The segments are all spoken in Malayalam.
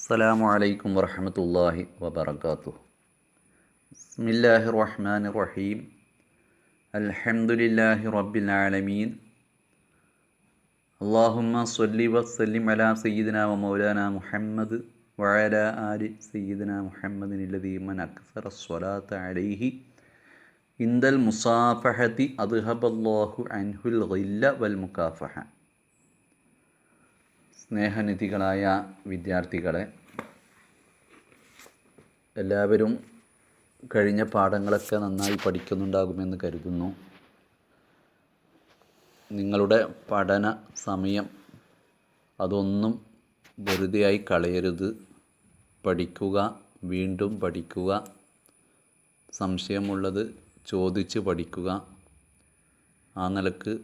അസ്സലാമു അലൈക്കും വറഹ്മത്തുള്ളാഹി വബറകാതുഹു. ബിസ്മില്ലാഹിർ റഹ്മാനിർ റഹീം. അൽഹംദുലില്ലാഹി റബ്ബിൽ ആലമീൻ. അല്ലാഹുമ്മ സ്വല്ലി വസല്ലിം അലാ സയ്യിദിനാ വ മൗലാനാ മുഹമ്മദ് വഅലാ ആലി സയ്യിദിനാ മുഹമ്മദിനില്ലദീ മൻ അക്സറ സ്വലാത്ത അലൈഹി ഇൻദൽ മുസാഫഹതി അദ്ഹബല്ലാഹു അൻഹുൽ ഗില്ല വൽ മുകാഫഹ. സ്നേഹനിധികളായ വിദ്യാർത്ഥികളെ, എല്ലാവരും കഴിഞ്ഞ പാഠങ്ങളൊക്കെ നന്നായി പഠിക്കുന്നുണ്ടാകുമെന്ന് കരുതുന്നു. നിങ്ങളുടെ പഠന സമയം അതൊന്നും വെറുതെയായി കളയരുത്. പഠിക്കുക, വീണ്ടും പഠിക്കുക, സംശയമുള്ളത് ചോദിച്ച് പഠിക്കുക. ആ നിലക്ക്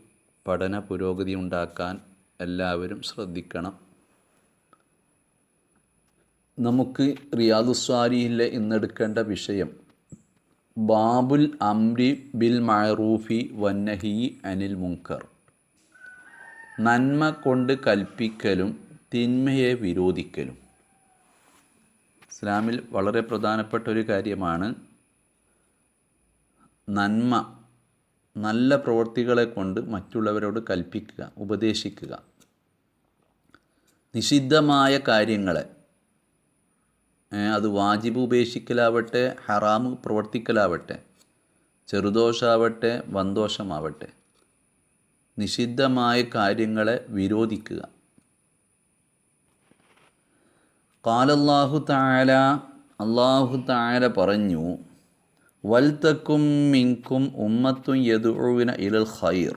പഠന പുരോഗതി ഉണ്ടാക്കാൻ എല്ലാവരും ശ്രദ്ധിക്കണം. നമുക്ക് റിയാദുസ്സാലിഹിലെ ഇന്നെടുക്കേണ്ട വിഷയം ബാബുൽ അംരി ബിൽ മഅറൂഫി വന്നഹി അനിൽ മുൻകർ. നന്മ കൊണ്ട് കൽപ്പിക്കലും തിന്മയെ വിരോധിക്കലും. ഇസ്ലാമിൽ വളരെ പ്രധാനപ്പെട്ട ഒരു കാര്യമാണ് നന്മ, നല്ല പ്രവൃത്തികളെ കൊണ്ട് മറ്റുള്ളവരോട് കൽപ്പിക്കുക, ഉപദേശിക്കുക. നിഷിദ്ധമായ കാര്യങ്ങളെ, അത് വാജിബ് ഉപേക്ഷിക്കലാവട്ടെ, ഹറാമ് പ്രവർത്തിക്കലാവട്ടെ, ചെറുദോഷാവട്ടെ, വൻദോഷമാവട്ടെ, നിഷിദ്ധമായ കാര്യങ്ങളെ വിരോധിക്കുക. ഖാലല്ലാഹു തആല, അല്ലാഹു തആല പറഞ്ഞു, വൽതക്കും മിൻകും ഉമ്മത്തുൻ യദ്ഉന ഇലൽ ഖൈർ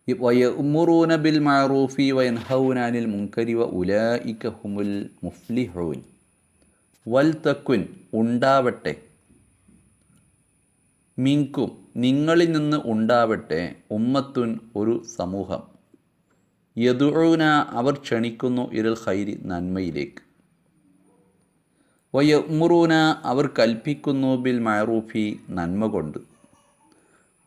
വയഅ്മുറൂന ബിൽ മഅറൂഫി വയൻഹൗന അനിൽ മുൻകരി വഉലൈക ഹുമുൽ മുഫ്ലിഹൂൻ. വൽതക്കുൻ ഉണ്ടാവട്ടെ, മിൻകും നിങ്ങളിൽ നിന്ന് ഉണ്ടാവട്ടെ, ഉമ്മത്തുൻ ഒരു സമൂഹം, യദ്ഉന അവർ ക്ഷണിക്കുന്നു, ഇലൽ ഖൈരി നന്മയിലേക്ക്, വയഅ്മുറൂന അവർ കൽപ്പിക്കുന്നു, ബിൽ മഅറൂഫി നന്മ കൊണ്ട്,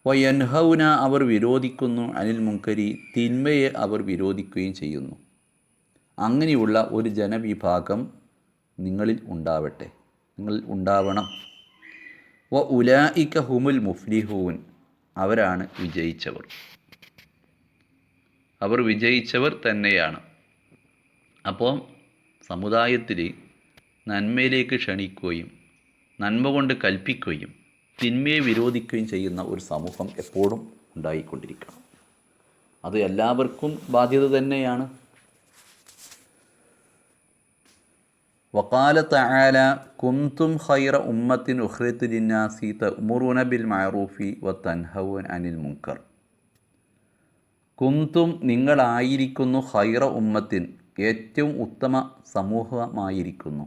വയൻഹൗന അവർ വിരോധിക്കുന്നു, അനിൽ മുൻകരി തിന്മയെ അവർ വിരോധിക്കുകയും ചെയ്യുന്നു. അങ്ങനെയുള്ള ഒരു ജനവിഭാഗം നിങ്ങളിൽ ഉണ്ടാവട്ടെ, നിങ്ങളിൽ ഉണ്ടാവണം. വഉലൈക ഹുമുൽ മുഫ്ലിഹൂൻ, അവരാണ് വിജയിച്ചവർ, അവർ വിജയിച്ചവർ തന്നെയാണ്. അപ്പോൾ സമുദായത്തിൽ നന്മയിലേക്ക് ക്ഷണിക്കുകയും നന്മ കൊണ്ട് കൽപ്പിക്കുകയും തിന്മയെ വിരോധിക്കുകയും ചെയ്യുന്ന ഒരു സമൂഹം എപ്പോഴും ഉണ്ടായിക്കൊണ്ടിരിക്കണം. അത് എല്ലാവർക്കും ബാധ്യത തന്നെയാണ്. വഖാല തആല കുൻതും ഖൈറ ഉമ്മത്തിൻ ഉഖ്രിജത് ലിന്നാസി തഅ്മുറൂന ബിൽ മഅറൂഫി വതൻഹൗന അനിൽ മുൻകർ. കുന്തും നിങ്ങളായിരിക്കുന്നു, ഖൈറ ഉമ്മത്തിൻ ഏറ്റവും ഉത്തമ സമൂഹമായിരിക്കുന്നു,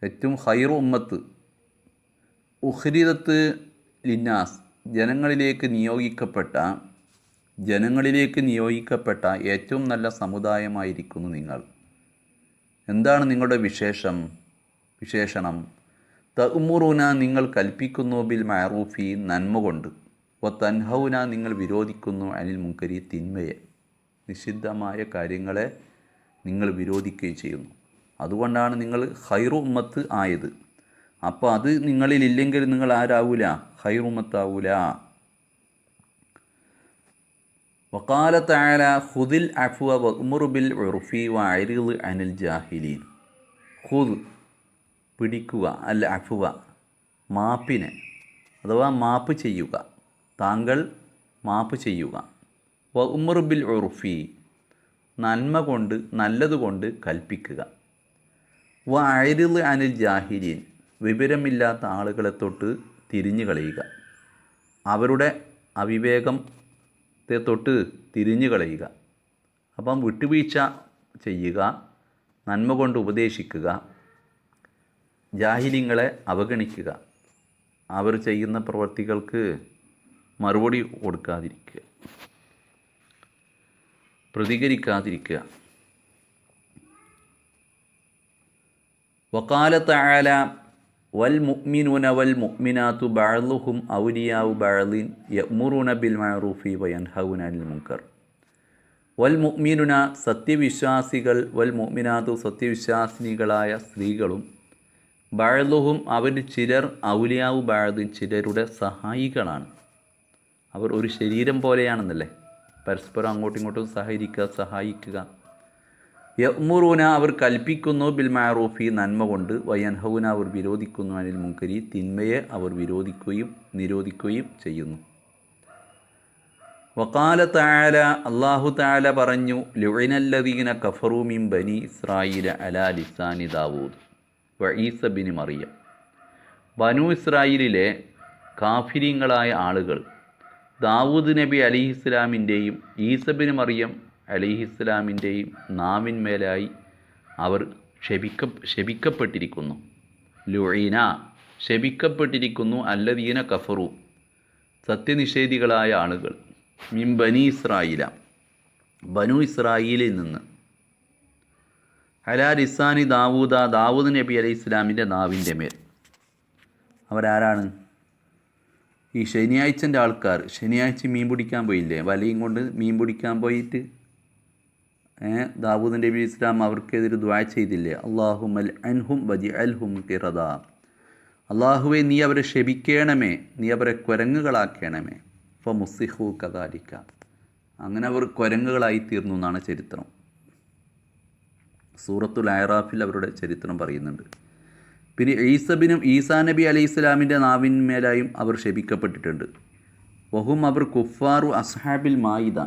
ഏറ്റവും ഖൈറ ഉമ്മത്ത്, ഉഖ്രിജത് ലിന്നാസ് ജനങ്ങളിലേക്ക് നിയോഗിക്കപ്പെട്ട ഏറ്റവും നല്ല സമുദായമായിരിക്കുന്നു നിങ്ങൾ. എന്താണ് നിങ്ങളുടെ വിശേഷണം? തഅ്മുറൂന നിങ്ങൾ കൽപ്പിക്കുന്നു, ബിൽ മഅറൂഫി നന്മ കൊണ്ട്, വതൻഹൗന നിങ്ങൾ വിരോധിക്കുന്നു, അനിൽ മുൻകരി തിന്മയെ, നിഷിദ്ധമായ കാര്യങ്ങളെ നിങ്ങൾ വിരോധിക്കുകയും ചെയ്യുന്നു. അതുകൊണ്ടാണ് നിങ്ങൾ ഖൈറ ഉമ്മത്ത് ആയത്. അപ്പോൾ അത് നിങ്ങളിലില്ലെങ്കിൽ നിങ്ങൾ ആരാവൂല? ഖൈറ ഉമ്മത്താവൂല. വഖാല തആല ഖുദിൽ അഫ്വ വഅ്മുർ ബിൽ ഉർഫി വഅരിദ് അനിൽ ജാഹിലീൻ. ഖുദ് പിടിക്കുക, അൽ അഫ്വ മാപ്പിനെ, അഥവാ മാപ്പ് ചെയ്യുക, താങ്കൾ മാപ്പ് ചെയ്യുക. വഅ്മുർ ബിൽ ഉർഫി നന്മ കൊണ്ട്, നല്ലതുകൊണ്ട് കൽപ്പിക്കുക. വഅരിദ് അനിൽ ജാഹിലീൻ വിവരമില്ലാത്ത ആളുകളെ തൊട്ട് തിരിഞ്ഞു കളയുക, അവരുടെ അവിവേകത്തെ തൊട്ട് തിരിഞ്ഞു കളയുക. അപ്പം വിട്ടുവീഴ്ച ചെയ്യുക, നന്മ കൊണ്ട് ഉപദേശിക്കുക, ജാഹിലിങ്ങളെ അവഗണിക്കുക, അവർ ചെയ്യുന്ന പ്രവൃത്തികൾക്ക് മറുപടി കൊടുക്കാതിരിക്കുക, പ്രതികരിക്കാതിരിക്കുക. വഖാല തആല വൽ മുഅ്മിനൂന വൽ മുഅ്മിനാത്തു ബഅ്ളുഹും ഔലിയാഉ ബഅ്ളിൻ യഅ്മുറൂന ബിൽ മഅറൂഫി വയൻഹൗന അനിൽ മുൻകർ. വൽ മുഅ്മിനുന സത്യവിശ്വാസികൾ വൽ മുഅ്മിനാതു സത്യവിശ്വാസിനികളായ സ്ത്രീകളും ബഅ്ളുഹും അവർ ചിലർ ഔലിയാവു ബഅ്ദിൻ ചിലരുടെ സഹായികളാണ്. അവർ ഒരു ശരീരം പോലെയാണെന്നല്ലേ, പരസ്പരം അങ്ങോട്ടും ഇങ്ങോട്ടും സഹായിക്കുക. യഅ്മുറൂന അവർ കൽപ്പിക്കുന്നു ബിൽ മഅറൂഫി നന്മ കൊണ്ട്, വയൻഹൗന അവർ വിരോധിക്കുന്നു അനിൽ മുൻകരി തിന്മയെ അവർ വിരോധിക്കുകയും നിരോധിക്കുകയും ചെയ്യുന്നു. വഖാല തആല അല്ലാഹു തആല പറഞ്ഞു, ലുഇനല്ലദീന കഫറൂ മിൻ ബനി ഇസ്രായീല അലാ ലിസാനി ദാവൂദ് വ ഈസ ബിൻ മറിയം. ബനു ഇസ്രായേലിലെ കാഫിരീങ്ങളായ ആളുകൾ ദാവൂദ് നബി അലിഹിസ്ലാമിൻ്റെയും ഈസ ബിൻ മറിയം അലിഹിസ്ലാമിൻ്റെയും നാവിന്മേലായി അവർ ശപിക്കപ്പെട്ടിരിക്കുന്നു. ലുഈന ശപിക്കപ്പെട്ടിരിക്കുന്നു അല്ലദീന കഫറു സത്യനിഷേധികളായ ആളുകൾ മിൻ ബനി ഇസ്രായില ബനു ഇസ്രായേലിൽ നിന്ന് അലാ ലിസാനി ദാവൂദ് നബി അലൈഹി ഇസ്ലാമിൻ്റെ നാവിൻ്റെ മേൽ. അവരാരാണ്? ഈ ശനിയാഴ്ചൻ്റെ ആൾക്കാർ. ശനിയാഴ്ച മീൻ പിടിക്കാൻ പോയില്ലേ, വലയും കൊണ്ട് മീൻ പിടിക്കാൻ പോയിട്ട് ദാവൂദ് നബി ഇസ്ലാം അവർക്കെതിരെ ദുആ ചെയ്തില്ലേ, അല്ലാഹുമ്മൽ അൻഹും വജിഅൽഹും ഖിറദ. അള്ളാഹുവെ നീ അവരെ ശപിക്കണമേ, നീ അവരെ കുരങ്ങുകളാക്കണമേ. ഫമുസിഹു കദാലിക, അങ്ങനെ അവർ കുരങ്ങുകളായി തീർന്നു എന്നാണ് ചരിത്രം. സൂറത്തുൽ അഅറാഫിൽ അവരുടെ ചരിത്രം പറയുന്നുണ്ട്. പിന്നെ ഈസാ നബി അലൈഹി ഇസ്ലാമിൻ്റെ നാവിന്മേലായും അവർ ശപിക്കപ്പെട്ടിട്ടുണ്ട്. വഹും അവർ കുഫാറു അസ്ഹാബിൽ മായിദ,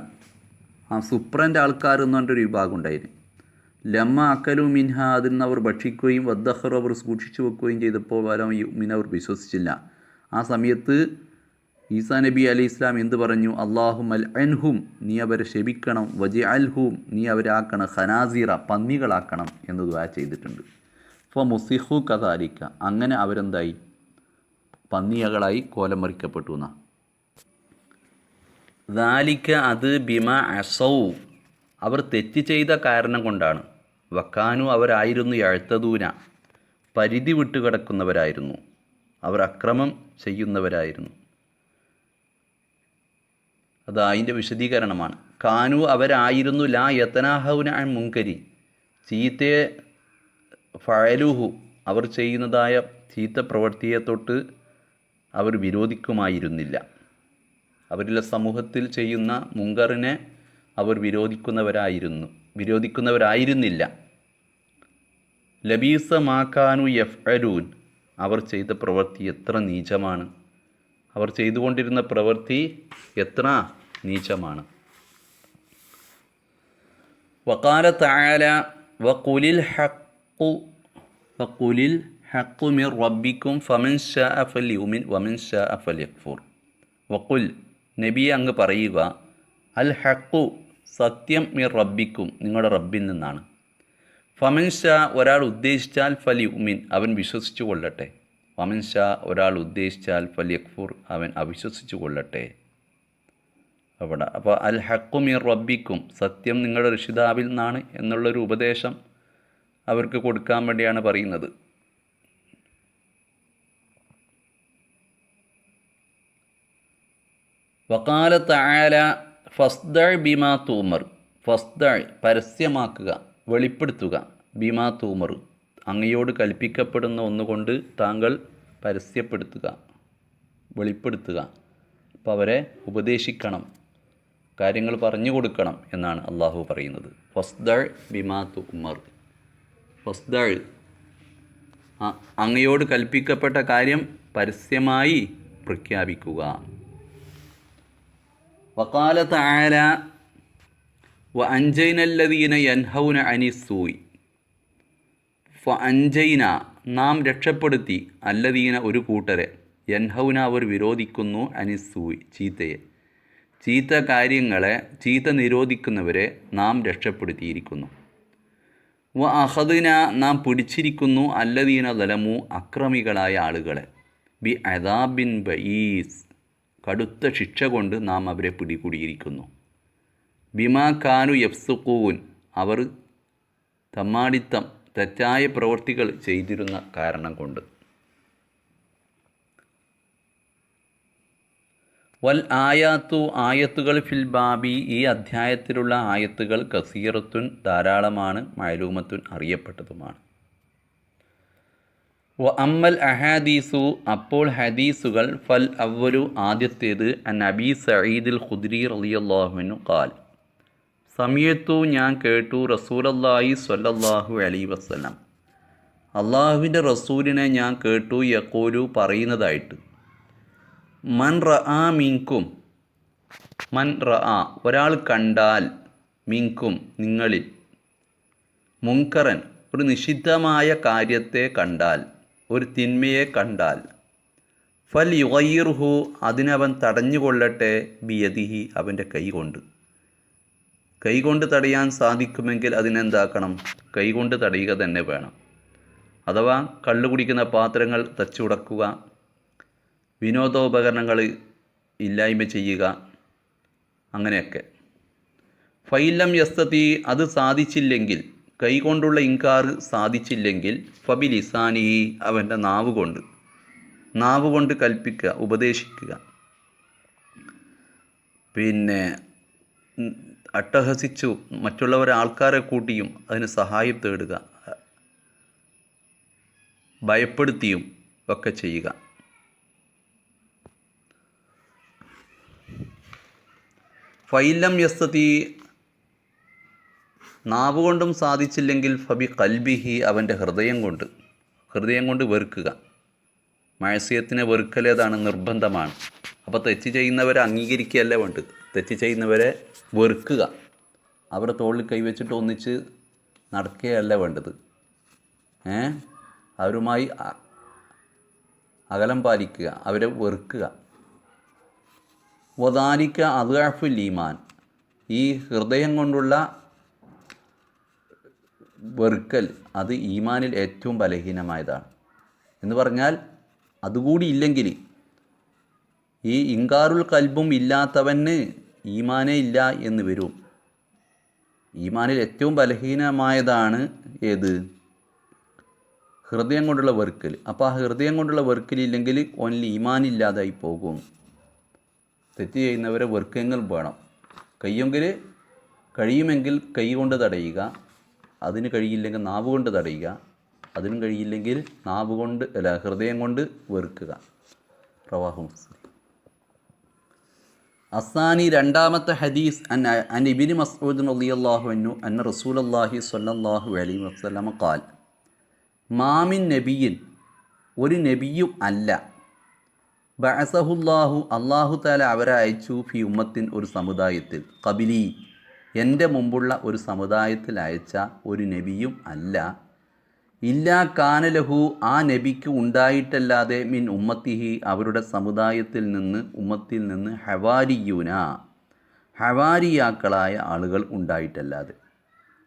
ആ സുപ്രൻ്റെ ആൾക്കാർ എന്ന് പറഞ്ഞൊരു വിഭാഗം ഉണ്ടായിരുന്നു. ലമ്മ അക്കലു മിൻഹ, അതിൽ നിന്ന് അവർ ഭക്ഷിക്കുകയും വദ്ദഖറു അവർ സൂക്ഷിച്ചു വെക്കുകയും ചെയ്തപ്പോൾ വലം യുമിൻ അവർ വിശ്വസിച്ചില്ല. ആ സമയത്ത് ഈസാ നബി അലൈഹി ഇസ്ലാം എന്ത് പറഞ്ഞു? അല്ലാഹുമ്മൽ അൻഹും നീ അവരെ ശപിക്കണം, വജിഅൽഹും നീ അവരാക്കണം, ഖനാസീറ പന്നികളാക്കണം എന്ന് ദുആ ചെയ്തിട്ടുണ്ട്. ഫമുസിഹു കദാലിക, അങ്ങനെ അവരെന്തായി? പന്നിയകളായി കോലമറിക്കപ്പെട്ടു എന്നാ. ദാലിക അത് ബിമ അസൗ അവർ തെറ്റ് ചെയ്ത കാരണം കൊണ്ടാണ്. വക്കാനു അവരായിരുന്നു യഅ്തദൂന പരിധി വിട്ടുകിടക്കുന്നവരായിരുന്നു, അവർ അക്രമം ചെയ്യുന്നവരായിരുന്നു. അത് അതിൻ്റെ വിശദീകരണമാണ്. കാനു അവരായിരുന്നു ലാ യതനാഹൗന അൻ മുൻകരി ചീത്തയെ ഫഅലുഹു അവർ ചെയ്യുന്നതായ ചീത്ത പ്രവൃത്തിയെ തൊട്ട് അവർ വിരോധിക്കുമായിരുന്നില്ല. അവരിലെ സമൂഹത്തിൽ ചെയ്യുന്ന മുങ്കറിനെ അവർ വിരോധിക്കുന്നവരായിരുന്നില്ല. ലബീസ മാക്കാനു യഫ്അലൂൻ അവർ ചെയ്ത പ്രവൃത്തി എത്ര നീചമാണ്, അവർ ചെയ്തുകൊണ്ടിരുന്ന പ്രവൃത്തി എത്ര നീചമാണ്. വഖാല തആല വഖുലിൽ ഹഖ്ഖു മിർ റബ്ബിക്കും ഫമൻ ശാഅ ഫൽയുമിൻ വമൻ ശാഅ ഫൽയക്ഫുർ. വഖുൽ നബിയെ അങ്ങ് പറയുക, അൽ ഹഖ്ഖു സത്യം മിർ റബ്ബിക്കും നിങ്ങളുടെ റബ്ബിൽ നിന്നാണ്. ഫമൻ ഷാ ഒരാൾ ഉദ്ദേശിച്ചാൽ ഫൽയുമിൻ അവൻ വിശ്വസിച്ചു കൊള്ളട്ടെ, വമൻ ഷാ ഒരാൾ ഉദ്ദേശിച്ചാൽ ഫൽയക്ഫുർ അവൻ അവിശ്വസിച്ചു കൊള്ളട്ടെ. അവിടെ അപ്പോൾ അൽ ഹഖ്ഖു മിർ റബ്ബിക്കും സത്യം നിങ്ങളുടെ രക്ഷിതാവിൽ നിന്നാണ് എന്നുള്ളൊരു ഉപദേശം അവർക്ക് കൊടുക്കാൻ വേണ്ടിയാണ് പറയുന്നത്. വഖാല തആല ഫസ്ദഅ ബിമാ തൂമർ. ഫസ്ദഅ പരസ്യമാക്കുക, വെളിപ്പെടുത്തുക, ബിമാ തൂമർ അങ്ങയോട് കൽപ്പിക്കപ്പെടുന്ന ഒന്നുകൊണ്ട് താങ്കൾ പരസ്യപ്പെടുത്തുക, വെളിപ്പെടുത്തുക. അപ്പോൾ അവരെ ഉപദേശിക്കണം, കാര്യങ്ങൾ പറഞ്ഞു കൊടുക്കണം എന്നാണ് അള്ളാഹു പറയുന്നത്. ഫസ്ദഅ ബിമാ തൂമർ. ഫസ്ദഅ അങ്ങയോട് കൽപ്പിക്കപ്പെട്ട കാര്യം പരസ്യമായി പ്രഖ്യാപിക്കുക. വഖാല തആല വഅൻജൈനല്ലദീന യൻഹൗന അനിസ്സൂഇ. ഫഅൻജൈന നാം രക്ഷപ്പെടുത്തി, അല്ലദീന ഒരു കൂട്ടരെ, യൻഹൗന അവർ വിരോധിക്കുന്നു, അനിസ്സൂഇ ചീത്തയെ, ചീത്ത കാര്യങ്ങളെ, ചീത്ത നിരോധിക്കുന്നവരെ നാം രക്ഷപ്പെടുത്തിയിരിക്കുന്നു. അഖദ്ന നാം പിടിച്ചിരിക്കുന്നു, അല്ലദീന ദലമു അക്രമികളായ ആളുകളെ, ബി അദാബിൻ ബഈസ് കടുത്ത ശിക്ഷ കൊണ്ട് നാം അവരെ പിടികൂടിയിരിക്കുന്നു. ബിമാ കാനു യഫ്സുഖൂൻ അവർ തമ്മാടിത്തം തെറ്റായ പ്രവൃത്തികൾ ചെയ്തിരുന്ന കാരണം കൊണ്ട്. വൽ ആയാത്തു ആയത്തുകൾ ഫിൽ ബാബി ഈ അധ്യായത്തിലുള്ള ആയത്തുകൾ കസീറത്തുൻ ധാരാളമാണ്, മഅലൂമത്തുൻ അറിയപ്പെട്ടതുമാണ്. വ അമ്മൽ അഹാദീസു അപ്പോൾ ഹദീസുകൾ ഫൽ അവ്വലു ആദ്യത്തേത് അൻ അബീ സഈദിൽ ഖുദ്രി റളിയല്ലാഹു അൻഹു ഖാൽ സമയത്തു ഞാൻ കേട്ടു റസൂലല്ലാഹി സ്വല്ലല്ലാഹു അലൈഹി വസല്ലം അള്ളാഹുവിൻ്റെ റസൂലിനെ ഞാൻ കേട്ടു യഖൂലു പറയുന്നതായിട്ട് മൻ റആ മിൻകും മൻ റആ ഒരാൾ കണ്ടാൽ മിൻകും നിങ്ങളിൽ മുൻകറൻ ഒരു നിഷിദ്ധമായ കാര്യത്തെ കണ്ടാൽ ഒരു തിന്മയെ കണ്ടാൽ ഫൽ യുഗയ്യിർഹു അതിനവൻ തടഞ്ഞുകൊള്ളട്ടെ ബിയദിഹി അവൻ്റെ കൈകൊണ്ട് തടയാൻ സാധിക്കുമെങ്കിൽ അതിനെന്താക്കണം, കൈകൊണ്ട് തടയുക തന്നെ വേണം. അഥവാ കള്ളു കുടിക്കുന്ന പാത്രങ്ങൾ തച്ചുടക്കുക, വിനോദോപകരണങ്ങൾ ഇല്ലായ്മ ചെയ്യുക, അങ്ങനെയൊക്കെ. ഫൈലം യസ്തതി അത് സാധിച്ചില്ലെങ്കിൽ, കൈകൊണ്ടുള്ള ഇൻകാർ സാധിച്ചില്ലെങ്കിൽ ഫബിലിസാനി അവൻ്റെ നാവ് കൊണ്ട് കൽപ്പിക്കുക, ഉപദേശിക്കുക, പിന്നെ അട്ടഹസിച്ചു മറ്റുള്ളവരെ ആൾക്കാരെ കൂട്ടിയും അതിന് സഹായം തേടുക, ഭയപ്പെടുത്തിയും ഒക്കെ ചെയ്യുക. ഫൈലം യസ്തതി നാവ് കൊണ്ടും സാധിച്ചില്ലെങ്കിൽ ഫബി കൽബിഹി അവൻ്റെ ഹൃദയം കൊണ്ട് വെറുക്കുക. മഅസിയത്തിനെ വെറുക്കലേതാണ്, നിർബന്ധമാണ്. അപ്പോൾ തെറ്റ് ചെയ്യുന്നവരെ അംഗീകരിക്കുകയല്ല വേണ്ടത്, തെറ്റ് ചെയ്യുന്നവരെ വെറുക്കുക. അവരുടെ തോളിൽ കൈവച്ചിട്ട് ഒന്നിച്ച് നടക്കുകയല്ല വേണ്ടത്. അവരുമായി അകലം പാലിക്കുക, അവരെ വെറുക്കുക. വദാലിക അദ്അഫുൽ ഈമാൻ ഈ ഹൃദയം കൊണ്ടുള്ള വെറുക്കൽ അത് ഈമാനിൽ ഏറ്റവും ബലഹീനമായതാണ്. എന്ന് പറഞ്ഞാൽ അതുകൂടി ഇല്ലെങ്കിൽ ഈ ഇൻകാറുൽ കൽബും ഇല്ലാത്തവന് ഈമാനേ ഇല്ല എന്ന് വരും. ഈമാനിൽ ഏറ്റവും ബലഹീനമായതാണ് ഏത്? ഹൃദയം കൊണ്ടുള്ള വെറുക്കൽ. അപ്പോൾ ആ ഹൃദയം കൊണ്ടുള്ള വെറുക്കലില്ലെങ്കിൽ ഓനിൽ ഈമാനില്ലാതായി പോകും. തെറ്റ് ചെയ്യുന്നവരെ വെറുക്കെങ്കിൽ വേണം. കഴിയുമെങ്കിൽ കൈ കൊണ്ട് തടയുക, അതിന് കഴിയില്ലെങ്കിൽ നാവ് കൊണ്ട് തടയുക, അതിനും കഴിയില്ലെങ്കിൽ ഹൃദയം കൊണ്ട് വെറുക്കുക. റവാഹു മുസ്ലിം. അസാനി രണ്ടാമത്തെ ഹദീസ് അൻ ഇബ്നു മസ്ഊദ് റളിയല്ലാഹു അൻഹു അന്ന റസൂലുള്ളാഹി സ്വല്ലല്ലാഹു അലൈഹി വസല്ലം ഖാൽ മാമിൻ നബിയിൻ ഒരു നബിയും അല്ല ബഅസഹുല്ലാഹു അല്ലാഹു തആല അവരെ അയച്ചു ഫി ഉമ്മത്തിൻ ഒരു സമുദായത്തിൽ ഖബിലി എൻ്റെ മുമ്പുള്ള ഒരു സമുദായത്തിൽ അയച്ച ഒരു നബിയും അല്ല ഇല്ലാ കാനലഹു ആ നബിക്ക് ഉണ്ടായിട്ടല്ലാതെ മിൻ ഉമ്മത്തിഹി അവരുടെ സമുദായത്തിൽ നിന്ന് ഹവാരിയാക്കളായ ആളുകൾ ഉണ്ടായിട്ടല്ലാതെ.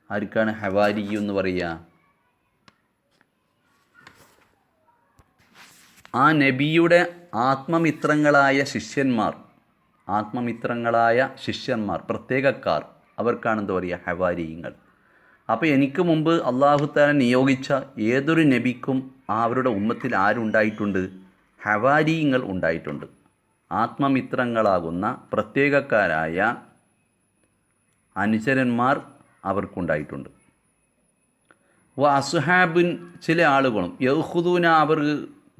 ആർക്കാണ് ഹവാരിയു എന്ന് പറയുക? ആ നബിയുടെ ആത്മമിത്രങ്ങളായ ശിഷ്യന്മാർ പ്രത്യേകക്കാർ, അവർക്കാണ് എന്താ പറയുക? ഹവാരിയങ്ങൾ. അപ്പോൾ എനിക്ക് മുമ്പ് അല്ലാഹു തആല നിയോഗിച്ച ഏതൊരു നബിക്കും അവരുടെ ഉമ്മത്തിൽ ആരുണ്ടായിട്ടുണ്ട്? ഹവാരിയങ്ങൾ ഉണ്ടായിട്ടുണ്ട്. ആത്മമിത്രങ്ങളാകുന്ന പ്രത്യേകക്കാരായ അനുചരന്മാർ അവർക്കുണ്ടായിട്ടുണ്ട്. അസ്ഹാബുൻ ചില ആളുകളും യഖുദൂന അവർ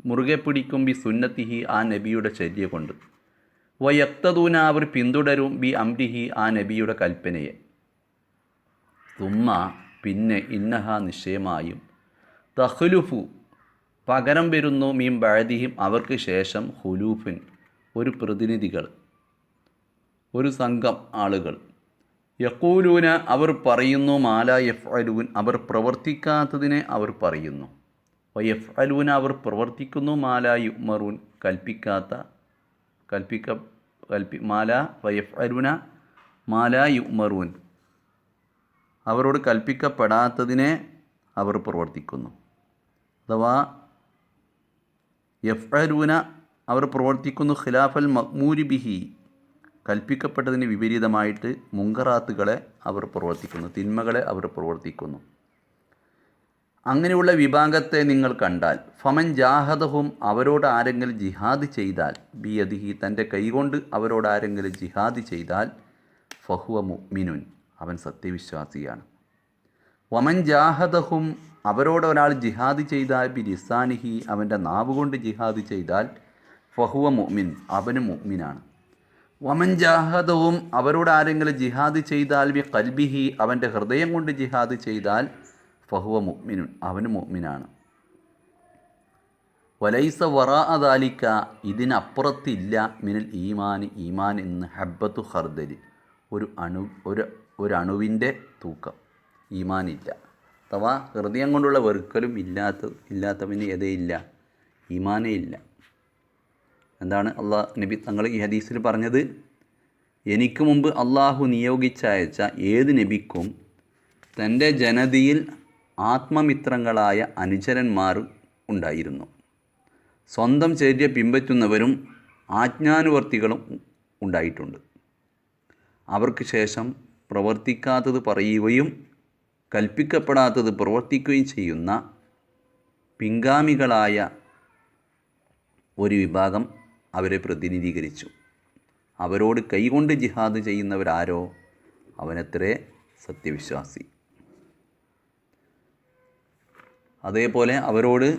മുറുകെ പിടിക്കും ബി സുന്നത്തിഹി ആ നബിയുടെ ചര്യ കൊണ്ട്, യക്തദൂന അവർ പിന്തുടരും ബി അംരിഹി ആ നബിയുടെ കൽപ്പനയെ. തുമ്മ പിന്നെ ഇന്നഹ നിശ്ചയമായും തഖ്ലുഫു പകരം വരുന്നു മീൻ ബഅദിഹിം അവർക്ക് ശേഷം ഖുലൂഫിൻ ഒരു പ്രതിനിധികൾ, ഒരു സംഘം ആളുകൾ. യഖൂലൂന അവർ പറയുന്നു മാലാ യഫ്അലൂൻ അവർ പ്രവർത്തിക്കാത്തതിനെ അവർ പറയുന്നു. വയഫ്അലൂന അവർ പ്രവർത്തിക്കുന്നു മാലാ യുമറൂൻ വയഫ്അലൂന മാലാ യുമറൂൻ അവരോട് കൽപ്പിക്കപ്പെടാത്തതിനെ അവർ പ്രവർത്തിക്കുന്നു. അഥവാ യഫ്അലൂന അവർ പ്രവർത്തിക്കുന്നു ഖിലാഫൽ മഅ്മൂരി ബിഹി കൽപ്പിക്കപ്പെട്ടതിന് വിപരീതമായിട്ട് മുങ്കറാത്തുകളെ അവർ പ്രവർത്തിക്കുന്നു, തിന്മകളെ അവർ പ്രവർത്തിക്കുന്നു. അങ്ങനെയുള്ള വിഭാഗത്തെ നിങ്ങൾ കണ്ടാൽ ഫമൻ ജാഹദഹും അവരോട് ആരെങ്കിലും ജിഹാദ് ചെയ്താൽ ബിയദിഹി തൻ്റെ കൈകൊണ്ട് അവരോട് ആരെങ്കിലും ജിഹാദ് ചെയ്താൽ ഫഹുവ മുഅ്മിനുൻ അവൻ സത്യവിശ്വാസിയാണ്. വമൻ ജാഹദഹും അവരോട് ഒരാൾ ജിഹാദ് ചെയ്താൽ ബി ലിസാനിഹി അവൻ്റെ നാവ് കൊണ്ട് ജിഹാദ് ചെയ്താൽ ഫഹുവ മുഅ്മിൻ അവന് മുഅ്മിനാണ്. വമൻ ജാഹദഹും അവരോട് ആരെങ്കിലും ജിഹാദ് ചെയ്താൽ ബി ഖൽബിഹി അവൻ്റെ ഹൃദയം കൊണ്ട് ജിഹാദ് ചെയ്താൽ ഫഹുവ മുഅ്മിനുൻ അവന് മുഅ്മിനാണ്. വലൈസ വറാഅ ദാലിക ഇതിനപ്പുറത്തില്ല മിനൽ ഈമാൻ ഈമാൻ എന്ന് ഹബ്ബത്തു ഖർദലി ഒരു അണുവിൻ്റെ തൂക്കം ഈമാനില്ല. അഥവാ ഹൃദയം കൊണ്ടുള്ള വെറുക്കലും ഇല്ലാത്തവന് എതയില്ല ഈമാനേ ഇല്ല. എന്താണ് നബി തങ്ങൾ ഈ ഹദീസിൽ പറഞ്ഞത്? എനിക്ക് മുമ്പ് അള്ളാഹു നിയോഗിച്ചയച്ച ഏത് നബിക്കും തൻ്റെ ജനതയിൽ ആത്മമിത്രങ്ങളായ അനുചരന്മാർ ഉണ്ടായിരുന്നു. സ്വന്തം ചര്യ പിൻപറ്റുന്നവരും ആജ്ഞാനുവർത്തികളും ഉണ്ടായിട്ടുണ്ട്. അവർക്ക് ശേഷം പ്രവർത്തിക്കാത്തത് പറയുകയും കൽപ്പിക്കപ്പെടാത്തത് പ്രവർത്തിക്കുകയും ചെയ്യുന്ന പിൻഗാമികളായ ഒരു വിഭാഗം അവരെ പ്രതിനിധീകരിച്ചു. അവരോട് കൈകൊണ്ട് ജിഹാദ് ചെയ്യുന്നവരാരോ അവനത്രേ സത്യവിശ്വാസി. അതേപോലെ അവരോട്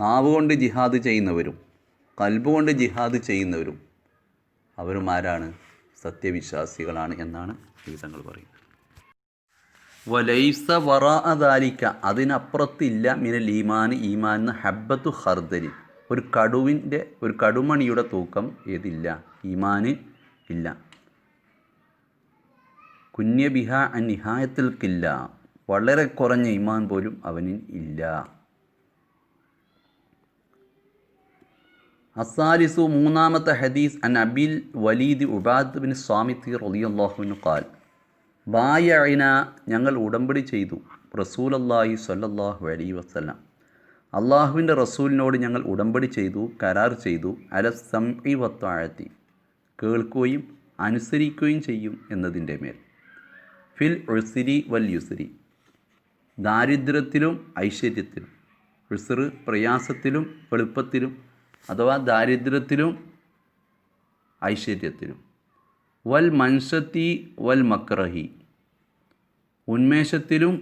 നാവ് കൊണ്ട് ജിഹാദ് ചെയ്യുന്നവരും കൽബ് കൊണ്ട് ജിഹാദ് ചെയ്യുന്നവരും അവരും ആരാണ്? സത്യവിശ്വാസികളാണ് എന്നാണ് തങ്ങൾ പറയുന്നത്. വലൈസ വറാഅ ദാലിക അതിനപ്പുറത്തില്ല മിനൽ ഈമാൻ ഈമാൻ ഹബ്ബത്തു ഖർദലി ഒരു കടുമണിയുടെ തൂക്കം ഏതില്ല ഈമാന് ഇല്ല. കുഞ്ഞ ബിഹ അൻ നിഹായത്തിൽ കില്ല വളരെ കുറഞ്ഞ ഈമാൻ പോലും അവനിൽ ഇല്ല. അസാലിസു മൂന്നാമത്തെ ഹദീസ് അൻ അബിൽ വലീദ് ഉബാദ് ബിൻ സ്വാമിത്തി റളിയല്ലാഹു അൻഹു ഖാൽ ബായഅന ഞങ്ങൾ ഉടമ്പടി ചെയ്തു റസൂലുള്ളാഹി സ്വല്ലല്ലാഹു അലൈഹി വസല്ലം അള്ളാഹുവിൻ്റെ റസൂലിനോട് ഞങ്ങൾ ഉടമ്പടി ചെയ്തു കരാർ ചെയ്തു അല സംഇ വത്വാഅത്തി കേൾക്കുകയും അനുസരിക്കുകയും ചെയ്യും എന്നതിൻ്റെ മേൽ ഫിൽ ഉസ്രി വൽ യുസ്രി ദാരിദ്ര്യത്തിലും ഐശ്വര്യത്തിലും ഉസ്ർ പ്രയാസത്തിലും എളുപ്പത്തിലും അഥവാ ദാരിദ്ര്യത്തിലും ഐശ്വര്യത്തിലും വൽ മൻസത്തി വൽ മക്രഹി ഉന്മേഷത്തിലും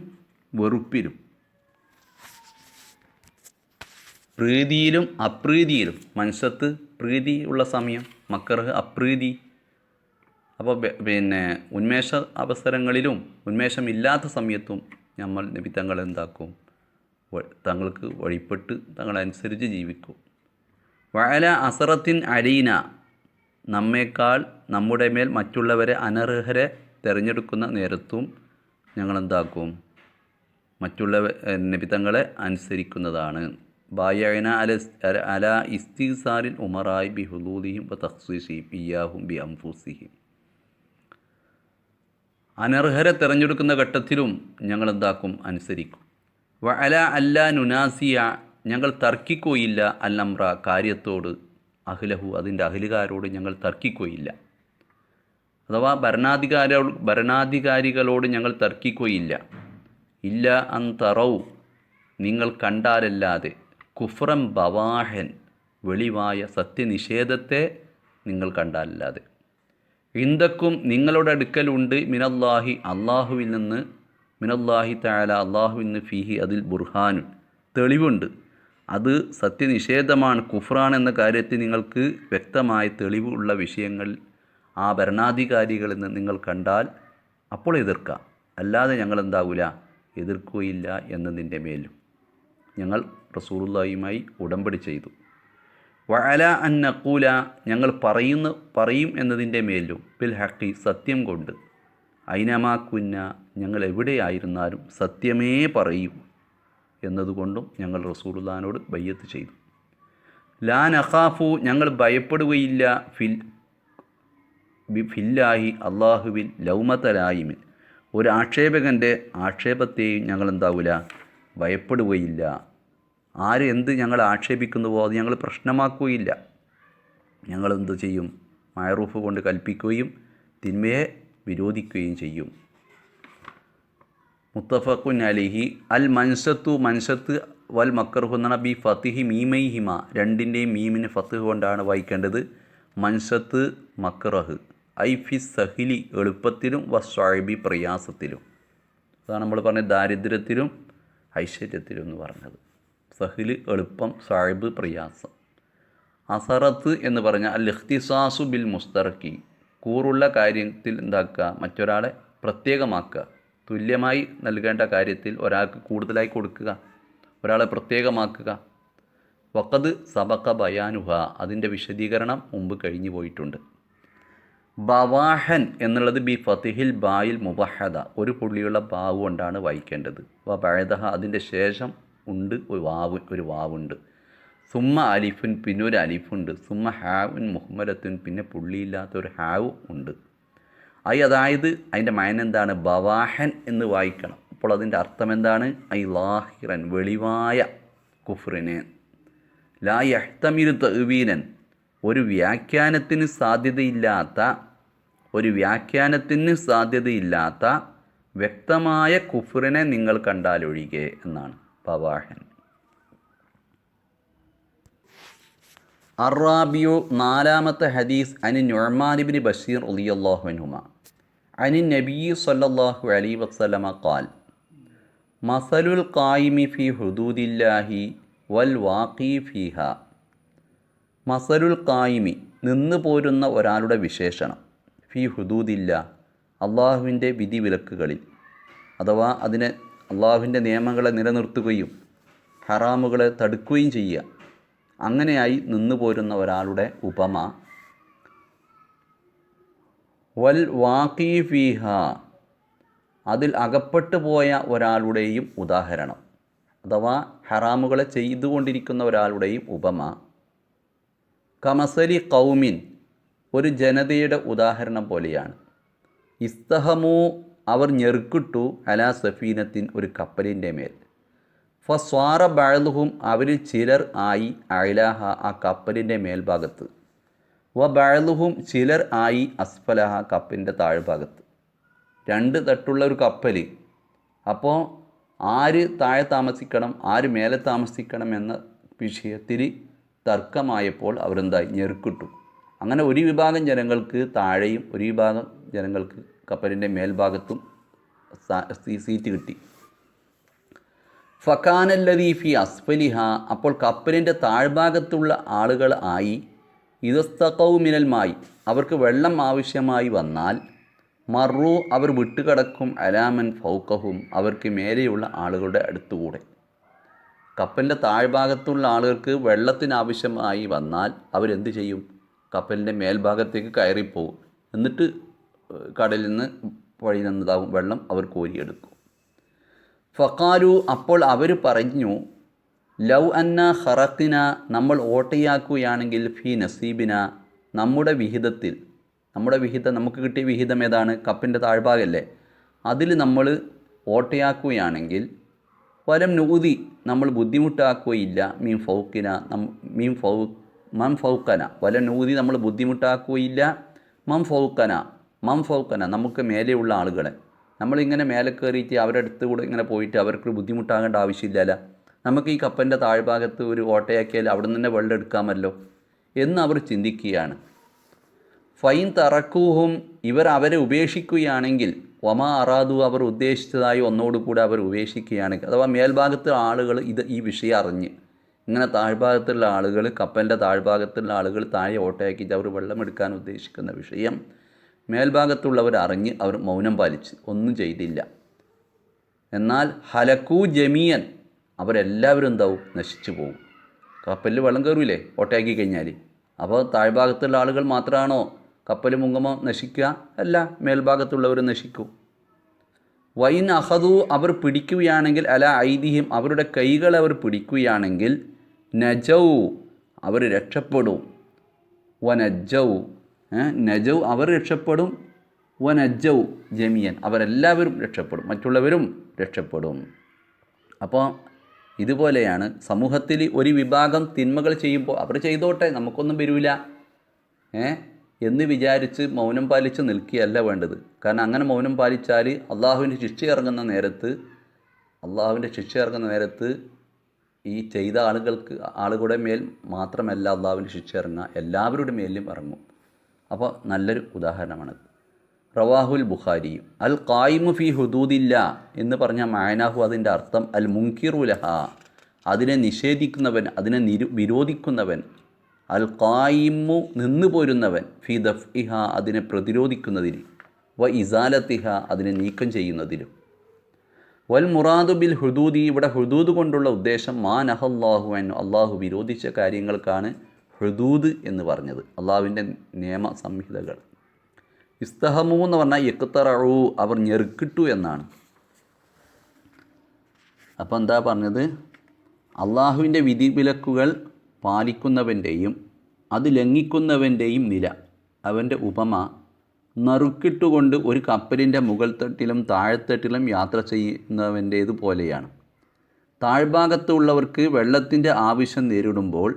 വെറുപ്പിലും പ്രീതിയിലും അപ്രീതിയിലും മൻസത്ത് പ്രീതി ഉള്ള സമയം മക്രഹ് അപ്രീതി. അപ്പോൾ ഉന്മേഷ അവസരങ്ങളിലും ഉന്മേഷമില്ലാത്ത സമയത്തും നമ്മൾ നബി തങ്ങൾ എന്താക്കും? തങ്ങൾക്ക് വഴിപ്പെട്ട് തങ്ങളനുസരിച്ച് ജീവിക്കും. വഅല അസറത്തിൻ അലീന നമ്മേക്കാൾ നമ്മുടെ മേൽ മറ്റുള്ളവരെ അനർഹരെ തിരഞ്ഞെടുക്കുന്ന നേരത്തും ഞങ്ങളെന്താക്കും? മറ്റുള്ള നബി തങ്ങളെ അനുസരിക്കുന്നതാണ്. ബായഅന അല ഇസ്തിസാരിൽ ഉമറായി ബി ഹുദൂദിഹിം വ തഖ്സീസിഹിം ഇയ്യാഹും ബി അൻഫുസിഹിം അനർഹരെ തിരഞ്ഞെടുക്കുന്ന ഘട്ടത്തിലും ഞങ്ങളെന്താക്കും? അനുസരിക്കും. വഅല അല്ലാ നുനാസിയ ഞങ്ങൾ തർക്കിക്കുകയില്ല അല്ലംറ കാര്യത്തോട് അഹ്ലഹു അതിൻ്റെ അഹ്ലുകാരോട് ഞങ്ങൾ തർക്കിക്കുകയില്ല. അഥവാ ഭരണാധികാരികളോട് ഞങ്ങൾ തർക്കിക്കുകയില്ല. ഇല്ല അൻ തറൗ നിങ്ങൾ കണ്ടാലല്ലാതെ കുഫ്രം ബവാഹൻ വെളിവായ സത്യനിഷേധത്തെ നിങ്ങൾ കണ്ടാലല്ലാതെ ഇന്ദക്കും നിങ്ങളുടെ അടുക്കലുണ്ട് മിനല്ലാഹി അള്ളാഹുവിൽ നിന്ന് മിനല്ലാഹി തആല അള്ളാഹുവിൽ നിന്ന് ഫീഹി അതിൽ ബുർഹാനുൻ തെളിവുണ്ട്. അത് സത്യനിഷേധമാണ് കുഫ്രാൻ എന്ന കാര്യത്തിൽ നിങ്ങൾക്ക് വ്യക്തമായ തെളിവ് ഉള്ള വിഷയങ്ങൾ ആ ഭരണാധികാരികളിൽ നിന്ന് നിങ്ങൾ കണ്ടാൽ അപ്പോൾ എതിർക്കാം. അല്ലാതെ ഞങ്ങളെന്താവില്ല എതിർക്കുകയില്ല എന്നതിൻ്റെ മേലും ഞങ്ങൾ റസൂലുള്ളാഹിയുമായി ഉടമ്പടി ചെയ്തു. വഅല അൻ നഖൂല ഞങ്ങൾ പറയും എന്നതിൻ്റെ മേലും ബിൽ ഹഖി സത്യം കൊണ്ട് ഐനമാ കുന്ന ഞങ്ങൾ എവിടെയായിരുന്നാലും സത്യമേ പറയൂ എന്നതുകൊണ്ടും ഞങ്ങൾ റസൂലുള്ളാഹിനോട് ബയ്യത്ത് ചെയ്തു. ലാ നഖാഫു ഞങ്ങൾ ഭയപ്പെടുകയില്ല ഫില്ലാഹി അള്ളാഹുവിൽ ലൗമതലായിമിൻ ഒരു ആക്ഷേപകൻ്റെ ആക്ഷേപത്തെയും ഞങ്ങളെന്താവില്ല ഭയപ്പെടുകയില്ല. ആര് എന്ത് ഞങ്ങൾ ആക്ഷേപിക്കുന്നുവോ അത് ഞങ്ങൾ പ്രശ്നമാക്കുകയില്ല. ഞങ്ങളെന്ത് ചെയ്യും? മഅറൂഫ് കൊണ്ട് കൽപ്പിക്കുകയും തിന്മയെ വിരോധിക്കുകയും ചെയ്യും. മുത്തഫഖുൻ അലിഹി. അൽ മൻസത്തു മൻസത്ത് വൽ മക്കറുഹു എന്നാണ് ബി ഫത്തിഹി മീമൈഹിമ, രണ്ടിൻ്റെയും മീമിന് ഫത്ത് കൊണ്ടാണ് വായിക്കേണ്ടത്. മൻസത്ത് മക്കറഹ് ഐ ഫി സഹിലി എളുപ്പത്തിലും വസ്വാബി പ്രയാസത്തിലും. അതാണ് നമ്മൾ പറഞ്ഞത് ദാരിദ്ര്യത്തിലും ഐശ്വര്യത്തിലും എന്ന് പറഞ്ഞത്. സഹിൽ എളുപ്പം, സാഹിബ് പ്രയാസം. അസറത്ത് എന്ന് പറഞ്ഞാൽ അൽ ഇഖ്തിസാസു ബിൽ മുസ്തറക്കി, കൂറുള്ള കാര്യത്തിൽ എന്താക്കുക, മറ്റൊരാളെ പ്രത്യേകമാക്കുക. തുല്യമായി നൽകേണ്ട കാര്യത്തിൽ ഒരാൾക്ക് കൂടുതലായി കൊടുക്കുക, ഒരാളെ പ്രത്യേകമാക്കുക. വഖദ് സബഖ ബയാനുഹ, അതിൻ്റെ വിശദീകരണം മുമ്പ് കഴിഞ്ഞു പോയിട്ടുണ്ട്. ബവാഹൻ എന്നുള്ളത് ബി ഫത്തിഹിൽ ബായിൽ മുബഹദ, ഒരു പുള്ളിയുള്ള ബാവ് കൊണ്ടാണ് വായിക്കേണ്ടത്. വ ബഅദഹ, അതിൻ്റെ ശേഷം ഉണ്ട് ഒരു വാവുണ്ട്. സുമ്മ അലിഫുൻ, പിന്നെ ഒരു അലിഫുണ്ട്. സുമ്മ ഹാവുൻ മുഹ്മലത്തുൻ, പിന്നെ പുള്ളിയില്ലാത്തൊരു ഹാവ് ഉണ്ട്. അതായത് അതിൻ്റെ മയൻ എന്താണ്? ബവാഹൻ എന്ന് വായിക്കണം. അപ്പോൾ അതിൻ്റെ അർത്ഥം എന്താണ്? ഐ ലാഹിറൻ, വെളിവായ കുഫ്റിനെ. ലാ യഹ്തമിലു തഅ്വീലൻ, ഒരു വ്യാഖ്യാനത്തിന് സാധ്യതയില്ലാത്ത വ്യക്തമായ കുഫ്റിനെ നിങ്ങൾ കണ്ടാലൊഴികെ എന്നാണ് ബവാഹൻ. അറാബിയു, നാലാമത്തെ ഹദീസ്. അനി നുഅ്മാൻ ഇബ്നു ബഷീർ റളിയല്ലാഹു അൻഹുമാ അനി നബി സല്ലല്ലാഹു അലൈഹി വസല്ലമ ഖാൽ മസലുൽ ഖായിമി ഫി ഹുദൂദില്ലാഹി വൽ വാഖി ഫീഹ. മസലുൽ ഖായിമി, നിന്ന് പോരുന്ന ഒരാളുടെ വിശേഷണം. ഫി ഹുദൂദില്ല, അള്ളാഹുവിൻ്റെ വിധിവിലക്കുകളിൽ, അഥവാ അള്ളാഹുവിൻ്റെ നിയമങ്ങളെ നിലനിർത്തുകയും ഹറാമുകളെ തടുക്കുകയും ചെയ്യുക, അങ്ങനെയായി നിന്നു പോരുന്ന ഒരാളുടെ ഉപമ. വൽ വാഖി ഫീഹ, അതിൽ അകപ്പെട്ടു പോയ ഒരാളുടെയും ഉദാഹരണം, അഥവാ ഹറാമുകളെ ചെയ്തുകൊണ്ടിരിക്കുന്ന ഒരാളുടെയും ഉപമ. കമസലി ഖൗമിൻ, ഒരു ജനതയുടെ ഉദാഹരണം പോലെയാണ്. ഇസ്തഹമു, അവർ ഞെറുക്കിട്ടു, അലാ സഫീനത്തിൻ, ഒരു കപ്പലിൻ്റെ മേൽ. ഫസ്വാറ ബഅ്ലുഹും, അവരിൽ ചിലർ ആയി, അഅ്ലാഹ, ആ കപ്പലിൻ്റെ മേൽഭാഗത്ത്. വ ബഅ്ലുഹും, ചിലർ ആയി, അസ്ഫലഹ, കപ്പലിൻ്റെ താഴ്ഭാഗത്ത്. രണ്ട് തട്ടുള്ള ഒരു കപ്പൽ. അപ്പോൾ ആര് താഴെ താമസിക്കണം, ആര് മേലെ താമസിക്കണം എന്ന വിഷയത്തിൽ തർക്കമായപ്പോൾ അവരെന്തായി, ഞെരുക്കിട്ടു. അങ്ങനെ ഒരു വിഭാഗം ജനങ്ങൾക്ക് താഴെയും ഒരു വിഭാഗം ജനങ്ങൾക്ക് കപ്പലിൻ്റെ മേൽഭാഗത്തും സീറ്റ് കിട്ടി. ഫക്കാനല്ലദീ ഫി അസ്ഫലിഹ, അപ്പോൾ കപ്പലിൻ്റെ താഴ്ഭാഗത്തുള്ള ആളുകൾ ആയി, ഇദസ്തഖൗ മിനൽ മായി, അവർക്ക് വെള്ളം ആവശ്യമായി വന്നാൽ, മറു, അവർ വിട്ടുകടക്കും, അലാമൻ ഫൗക്കഹും, അവർക്ക് മേലെയുള്ള ആളുകളുടെ അടുത്തുകൂടെ. കപ്പലിൻ്റെ താഴ്ഭാഗത്തുള്ള ആളുകൾക്ക് വെള്ളത്തിന് ആവശ്യമായി വന്നാൽ അവരെന്ത് ചെയ്യും? കപ്പലിൻ്റെ മേൽഭാഗത്തേക്ക് കയറിപ്പോവും. എന്നിട്ട് കടലിൽ നിന്ന് വഴി നിന്നതാവും വെള്ളം അവർ കോരിയെടുക്കും. ഫഖാലു, അപ്പോൾ അവർ പറഞ്ഞു, ലൗ അന്ന ഖറഖിന, നമ്മൾ ഓട്ടയാക്കുകയാണെങ്കിൽ, ഫി നസീബിന, നമ്മുടെ വിഹിതത്തിൽ. നമ്മുടെ വിഹിതം, നമുക്ക് കിട്ടിയ വിഹിതം ഏതാണ്? കപ്പിൻ്റെ താഴ്ഭാഗമല്ലേ. അതിൽ നമ്മൾ ഓട്ടയാക്കുകയാണെങ്കിൽ, വലം നൂതി, നമ്മൾ ബുദ്ധിമുട്ടാക്കുകയില്ല, മം ഫൗക്കന, വലം നൂതി, നമ്മൾ ബുദ്ധിമുട്ടാക്കുകയില്ല, മം ഫൗക്കന, നമുക്ക് മേലെയുള്ള ആളുകളെ. നമ്മളിങ്ങനെ മേലെ കയറിയിട്ട് അവരുടെ അടുത്ത് കൂടെ ഇങ്ങനെ പോയിട്ട് അവർക്ക് ബുദ്ധിമുട്ടാകേണ്ട ആവശ്യമില്ലല്ലോ. നമുക്ക് ഈ കപ്പലിൻ്റെ താഴ്ഭാഗത്ത് ഒരു ഓട്ടയാക്കിയാൽ അവിടെ നിന്ന് തന്നെ വെള്ളം എടുക്കാമല്ലോ എന്ന് അവർ ചിന്തിക്കുകയാണ്. ഫൈൻ തറക്കൂഹും, ഇവർ അവരെ ഉപേക്ഷിക്കുകയാണെങ്കിൽ, വമാ അറാദു, അവർ ഉദ്ദേശിച്ചതായി ഒന്നോടുകൂടെ അവർ ഉപേക്ഷിക്കുകയാണെങ്കിൽ, അഥവാ മേൽഭാഗത്ത് ആളുകൾ ഈ വിഷയം അറിഞ്ഞ്, ഇങ്ങനെ താഴ്ഭാഗത്തുള്ള ആളുകൾ, കപ്പലിൻ്റെ താഴ്ഭാഗത്തുള്ള ആളുകൾ താഴെ ഓട്ടയാക്കിയിട്ട് അവർ വെള്ളമെടുക്കാൻ ഉദ്ദേശിക്കുന്ന വിഷയം മേൽഭാഗത്തുള്ളവർ അറിഞ്ഞ് അവർ മൗനം പാലിച്ച് ഒന്നും ചെയ്തില്ല. എന്നാൽ ഹലക്കൂ ജമീയൻ, അവരെല്ലാവരും എന്താവും? നശിച്ചു പോകും. കപ്പലിൽ വെള്ളം കയറൂലേ ഓട്ടയാക്കി കഴിഞ്ഞാൽ. അപ്പോൾ താഴ്ഭാഗത്തുള്ള ആളുകൾ മാത്രമാണോ കപ്പൽ മുങ്ങുമ്പോൾ നശിക്കുക? അല്ല, മേൽഭാഗത്തുള്ളവർ നശിക്കും. വൈൻ അഹദു, അവർ പിടിക്കുകയാണെങ്കിൽ, അല ഐതിഹ്യം, അവരുടെ കൈകൾ അവർ പിടിക്കുകയാണെങ്കിൽ, നജൗ, അവർ രക്ഷപ്പെടും. വനജൗ, നജൗ, അവർ രക്ഷപ്പെടും. വനജൗ ജമിയൻ, അവരെല്ലാവരും രക്ഷപ്പെടും, മറ്റുള്ളവരും രക്ഷപ്പെടും. അപ്പോൾ ഇതുപോലെയാണ് സമൂഹത്തിൽ ഒരു വിഭാഗം തിന്മകൾ ചെയ്യുമ്പോൾ അവർ ചെയ്തോട്ടെ, നമുക്കൊന്നും വരില്ല. എന്ന് വിചാരിച്ച് മൗനം പാലിച്ച് നിൽക്കുകയല്ല വേണ്ടത്. കാരണം അങ്ങനെ മൗനം പാലിച്ചാൽ അള്ളാഹുവിൻ്റെ ശിക്ഷ ഇറങ്ങുന്ന നേരത്ത് ഈ ചെയ്ത ആളുകളുടെ മേൽ മാത്രമല്ല അള്ളാഹുവിൻ്റെ ശിക്ഷ ഇറങ്ങുക, എല്ലാവരുടെ മേലും ഇറങ്ങും. അപ്പോൾ നല്ലൊരു ഉദാഹരണമാണത്. റവാഹുൽ ബുഖാരി. അൽ ഖായിമു ഫി ഹുദൂദില്ല എന്ന് പറഞ്ഞ മഅനാഹു, അതിൻ്റെ അർത്ഥം അൽ മുൻകിറു ലഹ, അതിനെ നിഷേധിക്കുന്നവൻ, അതിനെ വിരോധിക്കുന്നവൻ. അൽ ഖായിമു നിന്ന് പോരുന്നവൻ, ഫി ദഫ്ഇഹ അതിനെ പ്രതിരോധിക്കുന്നതിന്, വ ഇസാലത്തിഹ അതിനെ നീക്കം ചെയ്യുന്നതിലും. വൽ മുറാദു ബിൽ ഹുദൂദി, ഇവിടെ ഹുദൂദ് കൊണ്ടുള്ള ഉദ്ദേശം മാ നഹല്ലാഹു അൻ, അള്ളാഹു വിരോധിച്ച കാര്യങ്ങൾക്കാണ് ഹുദൂദ് എന്ന് പറഞ്ഞത്, അള്ളാഹുവിൻ്റെ നിയമ സംഹിതകൾ. ഇസ്തഹമു എന്ന് പറഞ്ഞാൽ യക്തറഉ, അവർ ഞെരുക്കിട്ടു എന്നാണ്. അപ്പോൾ എന്താ പറഞ്ഞത്? അള്ളാഹുവിൻ്റെ വിധിവിലക്കുകൾ പാലിക്കുന്നവൻ്റെയും അത് ലംഘിക്കുന്നവൻ്റെയും നില, അവൻ്റെ ഉപമ നറുക്കിട്ടുകൊണ്ട് ഒരു കപ്പലിൻ്റെ മുകൾ തട്ടിലും താഴെത്തട്ടിലും യാത്ര ചെയ്യുന്നവൻ്റേതു പോലെയാണ്. താഴ്ഭാഗത്തുള്ളവർക്ക് വെള്ളത്തിൻ്റെ ആവശ്യം നേരിടുമ്പോൾ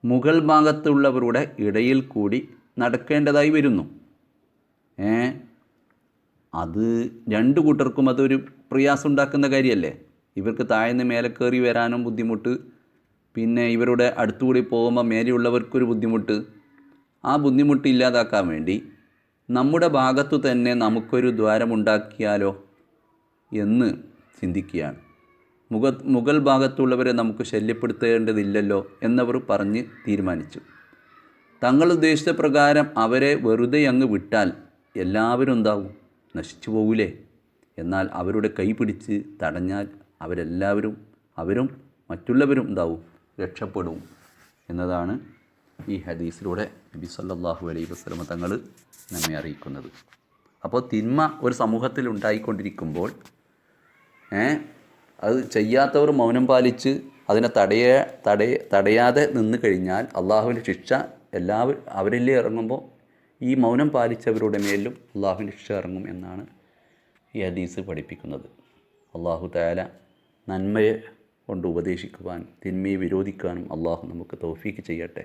മുകൾ ഭാഗത്തുള്ളവരുടെ ഇടയിൽ കൂടി നടക്കേണ്ടതായി വരുന്നു. അത് രണ്ടു കൂട്ടർക്കും അതൊരു പ്രയാസം ഉണ്ടാക്കുന്ന കാര്യമല്ലേ. ഇവർക്ക് താഴ്ന്ന് മേലെ കയറി വരാനും ബുദ്ധിമുട്ട്, പിന്നെ ഇവരുടെ അടുത്തുകൂടി പോകുമ്പോൾ മേലെയുള്ളവർക്കൊരു ബുദ്ധിമുട്ട്. ആ ബുദ്ധിമുട്ട് ഇല്ലാതാക്കാൻ വേണ്ടി നമ്മുടെ ഭാഗത്തു തന്നെ നമുക്കൊരു ദ്വാരമുണ്ടാക്കിയാലോ എന്ന് ചിന്തിക്കുകയാണ്. മുകൾ ഭാഗത്തുള്ളവരെ നമുക്ക് ശല്യപ്പെടുത്തേണ്ടതില്ലല്ലോ എന്നവർ പറഞ്ഞ് തീരുമാനിച്ചു. തങ്ങൾ ഉദ്ദേശിച്ച പ്രകാരം അവരെ വെറുതെ അങ്ങ് വിട്ടാൽ എല്ലാവരും എന്താവും? നശിച്ചു പോകൂലേ? എന്നാൽ അവരുടെ കൈ പിടിച്ച് തടഞ്ഞാൽ അവരും മറ്റുള്ളവരും എന്താവും? രക്ഷപ്പെടും എന്നതാണ് ഈ ഹദീസിലൂടെ നബി സല്ലല്ലാഹു അലൈഹി വസല്ലം തങ്ങൾ നമ്മെ അറിയിക്കുന്നത്. അപ്പോൾ തിന്മ ഒരു സമൂഹത്തിൽ ഉണ്ടായിക്കൊണ്ടിരിക്കുമ്പോൾ അത് ചെയ്യാത്തവർ മൗനം പാലിച്ച് അതിനെ തടയാതെ നിന്ന് കഴിഞ്ഞാൽ അള്ളാഹുവിൻ്റെ ശിക്ഷ അവരിൽ ഇറങ്ങുമ്പോൾ ഈ മൗനം പാലിച്ചവരുടെ മേലും അള്ളാഹുവിൻ്റെ ശിക്ഷ ഇറങ്ങും എന്നാണ് ഈ ഹദീസ് പഠിപ്പിക്കുന്നത്. അള്ളാഹു തആല നന്മയെ കൊണ്ട് ഉപദേശിക്കുവാൻ, തിന്മയെ വിരോധിക്കാനും അള്ളാഹു നമുക്ക് തൗഫീക്ക് ചെയ്യട്ടെ.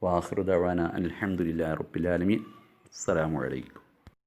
വാഖിറു ദഅവാന അൽഹംദുലില്ലാഹി റബ്ബിൽ ആലമീൻ. അസ്സലാമു അലൈക്കും.